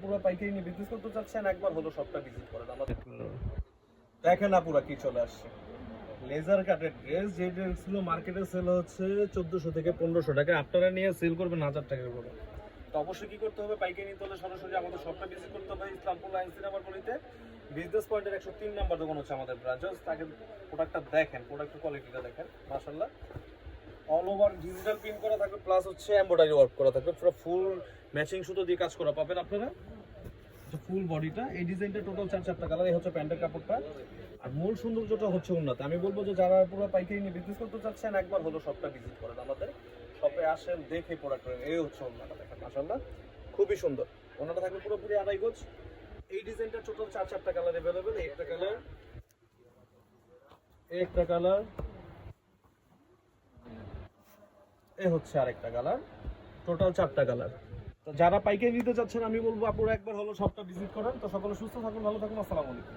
পুরো পাইকারি নিয়ে বিজনেস করতে চাচ্ছেন, একবার হলো শপটা ভিজিট করেন আমাদের। দেখেন না পুরো কি চলে আসছে, লেজার কাটের ড্রেস। যে ড্রেসগুলো মার্কেটে সেল হচ্ছে 1400 থেকে 1500 টাকা, আপনারা নিয়ে সেল করবেন 1000 টাকা করে। তো অবশ্যই কি করতে হবে, পাইকারি নিতে হলে সরাসরি আমাদের শপটা ভিজিট করতে হবে ইসলামপুর লাইন সিনেমার গলিতে, বিজনেস পয়েন্টের 103 নাম্বার দোকান হচ্ছে আমাদের ব্রাঞ্চ। তাকে প্রোডাক্টটা দেখেন, প্রোডাক্টের কোয়ালিটিটা দেখেন, মাশাআল্লাহ। অল ওভার ডিজিটাল প্রিন্ট করা থাকবে, প্লাস হচ্ছে এমব্রয়ডারি ওয়ার্ক করা থাকবে, পুরো ফুল ম্যাচিং সুতো দিয়ে কাজ করা পাবেন আপনারা। ফুল বডিটা এই ডিজাইনটা টোটাল 4-4টা কালার। এই হচ্ছে প্যান্টের কাপড়টা। আর মূল সৌন্দর্যটা হচ্ছে উন্নত। আমি বলবো যে যারা পুরো পাইকারি নিয়ে বিজনেস করতে চাচ্ছেন, একবার হলো শপটা ভিজিট করেন আমাদের শপে, আসেন দেখে প্রোডাক্ট করেন। এই হচ্ছে ওন্নাটা দেখেন, মাশাআল্লাহ খুবই সুন্দর। ওন্নাটা থাকবে পুরোপুরি আড়াই গজ। এই ডিজাইনটা টোটাল 4-4টা কালার अवेलेबल। একটা কালার, একটা কালার, এই হচ্ছে আরেকটা কালার, টোটাল 4টা কালার। তো যারা পাইকারি নিতে চাচ্ছেন, আমি বলবো আপনারা একবার হলো শপটা ভিজিট করেন। তো সকলে সুস্থ থাকুন, ভালো থাকুন, আসসালামু আলাইকুম।